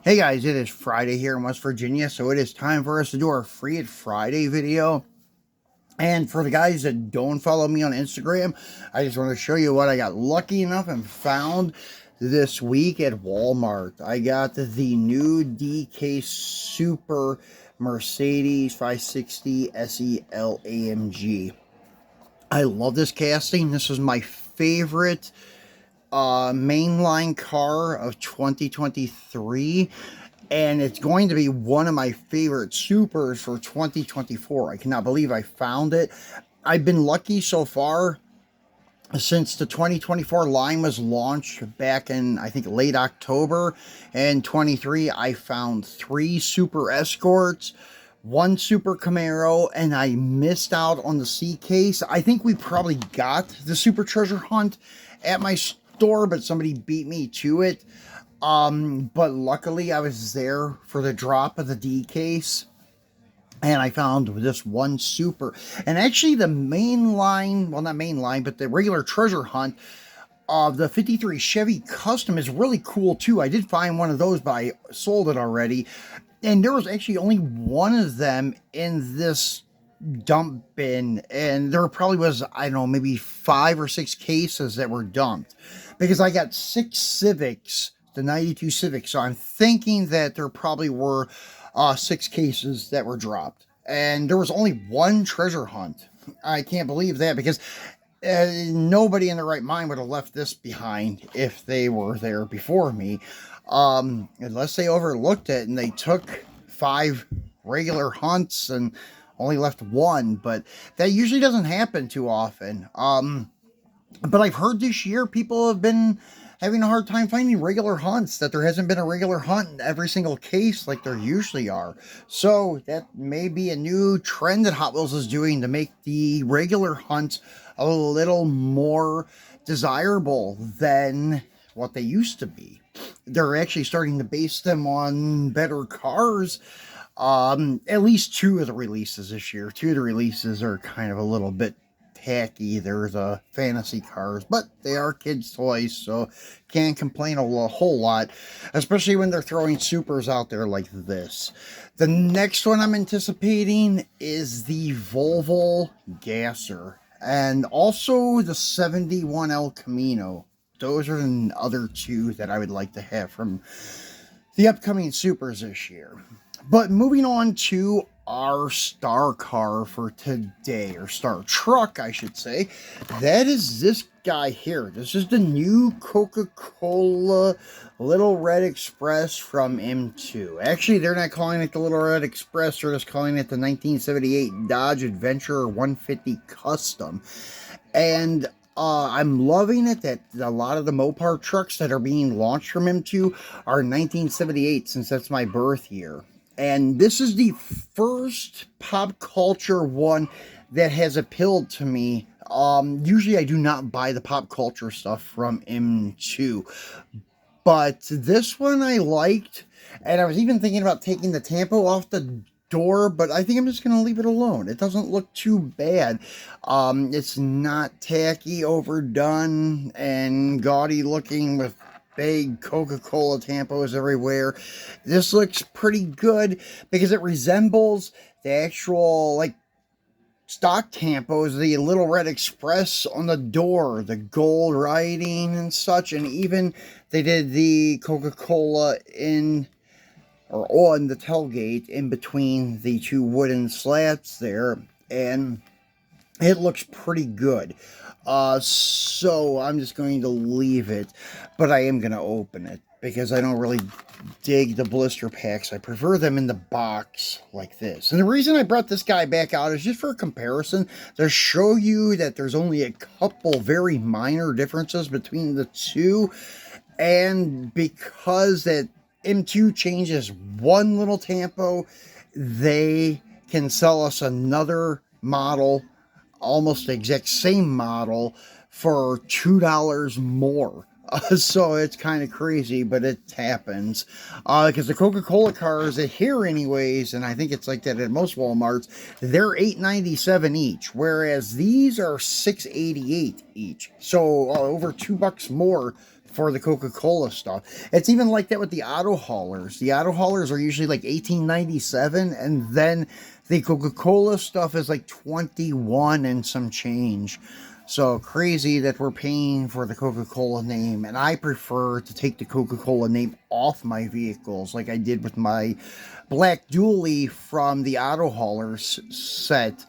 Hey guys, it is Friday here in West Virginia, so it is time for us to do our Free It Friday video. And for the guys that don't follow me on Instagram, I just want to show you what I got lucky enough and found this week at Walmart. I got the new Diecast Super Mercedes 560 SEL AMG. I love this casting. This is my favorite mainline car of 2023, and it's going to be one of my favorite supers for 2024. I cannot believe I found it. I've been lucky so far since the 2024 line was launched back in, I think, late October and 23. I found 3 Super Escorts, 1 Super Camaro, and I missed out on the C case. I think we probably got the Super Treasure Hunt at my store, but somebody beat me to it. But luckily I was there for the drop of the D case, and I found this 1 Super. And actually the main line, well, not main line, but the regular treasure hunt of the 53 Chevy Custom is really cool too. I did find one of those, but I sold it already. And there was actually only one of them in this dump bin, and there probably was, I don't know, maybe 5 or 6 cases that were dumped, because I got 6 Civics, the 92 Civics, so I'm thinking that there probably were 6 cases that were dropped, and there was only 1 treasure hunt. I can't believe that, because nobody in their right mind would have left this behind if they were there before me, unless they overlooked it and they took 5 regular hunts and only left 1, but that usually doesn't happen too often. But I've heard this year people have been having a hard time finding regular hunts, that there hasn't been a regular hunt in every single case like there usually are. So that may be a new trend that Hot Wheels is doing to make the regular hunts a little more desirable than what they used to be. They're actually starting to base them on better cars. At least 2 of the releases this year. 2 of the releases are kind of a little bit tacky. They're the fantasy cars, but they are kids' toys, so can't complain a whole lot, especially when they're throwing supers out there like this. The next one I'm anticipating is the Volvo Gasser, and also the 71 El Camino. Those are the other 2 that I would like to have from the upcoming supers this year. But moving on to our star car for today, or star truck, I should say, that is this guy here. This is the new Coca-Cola Little Red Express from M2. Actually, they're not calling it the Little Red Express, they're just calling it the 1978 Dodge Adventurer 150 Custom. And I'm loving it that a lot of the Mopar trucks that are being launched from M2 are 1978, since that's my birth year. And this is the first pop culture one that has appealed to me. Usually I do not buy the pop culture stuff from M2, but this one I liked, and I was even thinking about taking the tampo off the door, but I think I'm just going to leave it alone. It doesn't look too bad. It's not tacky, overdone, and gaudy looking with big Coca-Cola tampos everywhere. This looks pretty good because it resembles the actual, like, stock tampos, the Little Red Express on the door, the gold writing and such, and even they did the Coca-Cola in, or on the tailgate in between the 2 wooden slats there, and it looks pretty good. So I'm just going to leave it, but I am going to open it because I don't really dig the blister packs. I prefer them in the box like this. And the reason I brought this guy back out is just for a comparison, to show you that there's only a couple very minor differences between the 2, and because that M2 changes 1 little tampo, they can sell us another model, almost the exact same model, for $2 more. So it's kind of crazy, but it happens. Because the Coca-Cola cars here anyways, and I think it's like that at most Walmarts, they're $8.97 each, whereas these are $6.88 each. So over $2 more for the Coca-Cola stuff. It's even like that with the auto haulers. The auto haulers are usually like $18.97, and then the Coca-Cola stuff is like $21 and some change. So crazy that we're paying for the Coca-Cola name, and I prefer to take the Coca-Cola name off my vehicles like I did with my black dually from the auto haulers set,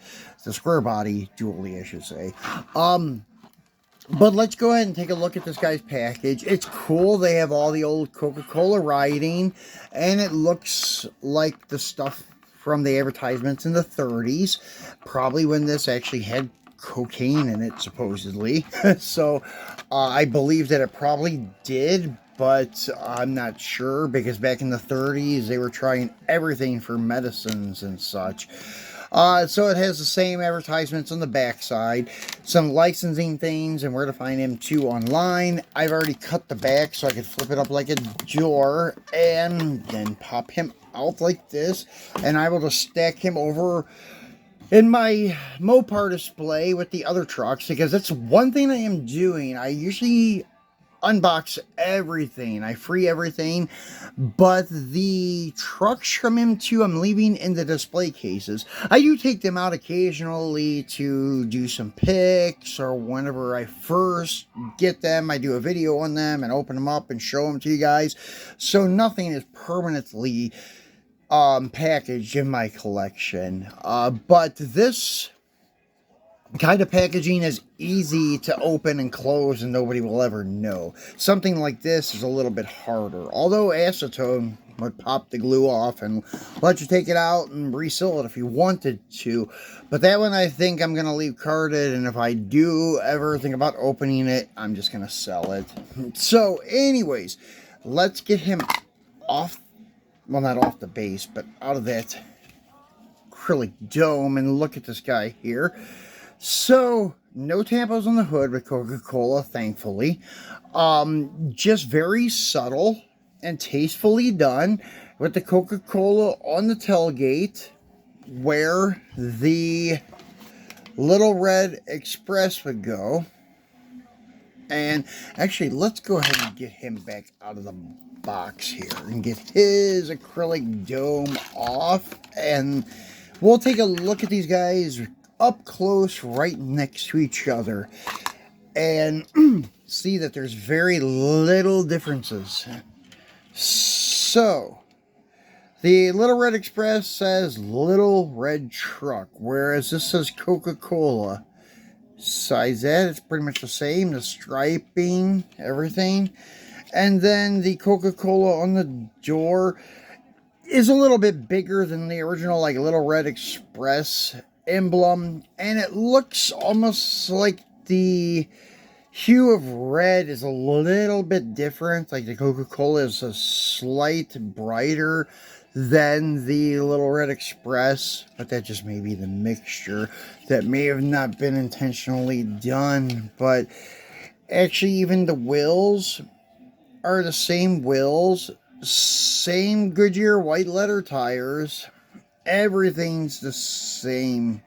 the square body dually I should say. But let's go ahead and take a look at this guy's package. It's cool. They have all the old Coca-Cola writing, and it looks like the stuff from the advertisements in the 30s, probably when this actually had cocaine in it, supposedly. So I believe that it probably did, but I'm not sure, because back in the 30s, they were trying everything for medicines and such. So it has the same advertisements on the backside, some licensing things, and where to find him too online. I've already cut the back so I could flip it up like a door and then pop him out like this, and I will just stack him over in my Mopar display with the other trucks, because that's one thing I am doing. I usually unbox everything, I free everything, but the trucks from M2 I'm leaving in the display cases. I do take them out occasionally to do some pics, or whenever I first get them, I do a video on them and open them up and show them to you guys. So nothing is permanently packaged in my collection, but this kind of packaging is easy to open and close and nobody will ever know. Something like this is a little bit harder, although acetone would pop the glue off and let you take it out and reseal it if you wanted to. But that one I think I'm going to leave carded, and if I do ever think about opening it, I'm just going to sell it. So anyways, let's get him off, well, not off the base, but out of that acrylic dome, and look at this guy here. So, no tampos on the hood with Coca-Cola, thankfully. Just very subtle and tastefully done with the Coca-Cola on the tailgate, where the Little Red Express would go. And actually, let's go ahead and get him back out of the box here and get his acrylic dome off. And we'll take a look at these guys up close right next to each other and see that there's very little differences. So the Little Red Express says Little Red Truck, whereas this says Coca-Cola. Besides that, it's pretty much the same, the striping, everything. And then the Coca-Cola on the door is a little bit bigger than the original, like Little Red Express emblem, and it looks almost like the hue of red is a little bit different. Like the Coca-Cola is a slight brighter than the Little Red Express, but that just may be the mixture. That may have not been intentionally done, but actually even the wheels are the same wheels, same Goodyear white letter tires. Everything's the same,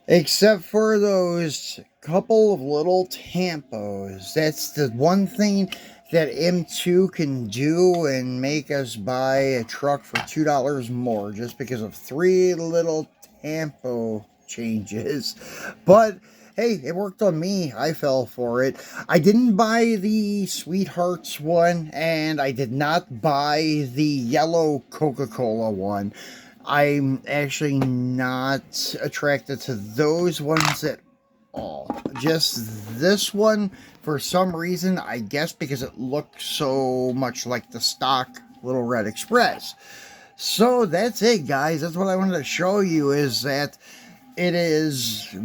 except for those couple of little tampos. That's the one thing that M2 can do and make us buy a truck for $2 more, just because of 3 little tampo changes. But hey, it worked on me. I fell for it. I didn't buy the Sweethearts one, and I did not buy the yellow Coca-Cola one. I'm actually not attracted to those ones at all. Just this one, for some reason, I guess because it looks so much like the stock Little Red Express. So that's it, guys. That's what I wanted to show you, is that it is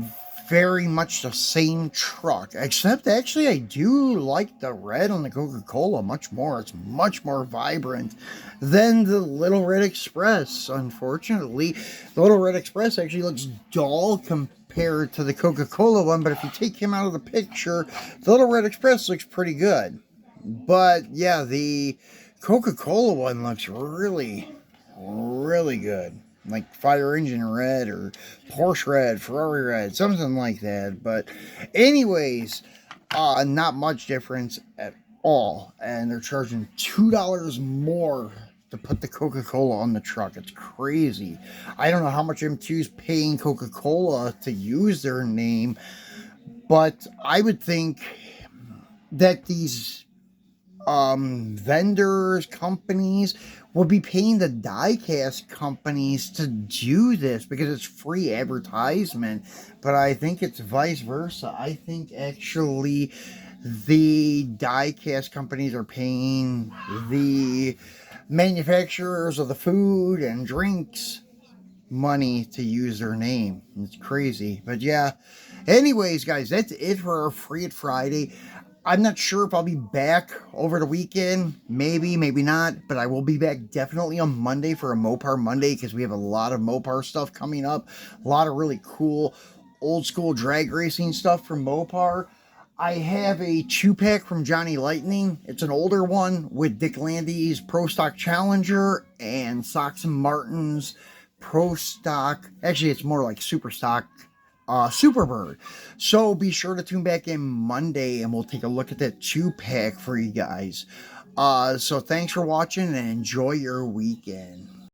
very much the same truck, except actually I do like the red on the Coca-Cola much more. It's much more vibrant than the Little Red Express. Unfortunately, the Little Red Express actually looks dull compared to the Coca-Cola one, but if you take him out of the picture, the Little Red Express looks pretty good. But yeah, the Coca-Cola one looks really, really good. Like Fire Engine Red or Porsche Red, Ferrari Red, something like that. But anyways, Not much difference at all. And they're charging $2 more to put the Coca-Cola on the truck. It's crazy. I don't know how much M2 is paying Coca-Cola to use their name, but I would think that these vendors, companies will be paying the diecast companies to do this because it's free advertisement. But I think it's vice versa. I think actually the diecast companies are paying the manufacturers of the food and drinks money to use their name. It's crazy. But yeah. Anyways, guys, that's it for our Free It Friday. I'm not sure if I'll be back over the weekend. Maybe, maybe not. But I will be back definitely on Monday for a Mopar Monday because we have a lot of Mopar stuff coming up. A lot of really cool old school drag racing stuff from Mopar. I have a 2-pack from Johnny Lightning. It's an older one with Dick Landy's Pro Stock Challenger and Sox and Martin's Pro Stock. Actually, it's more like Super Stock Superbird. So be sure to tune back in Monday and we'll take a look at that 2-pack for you guys. So thanks for watching and enjoy your weekend.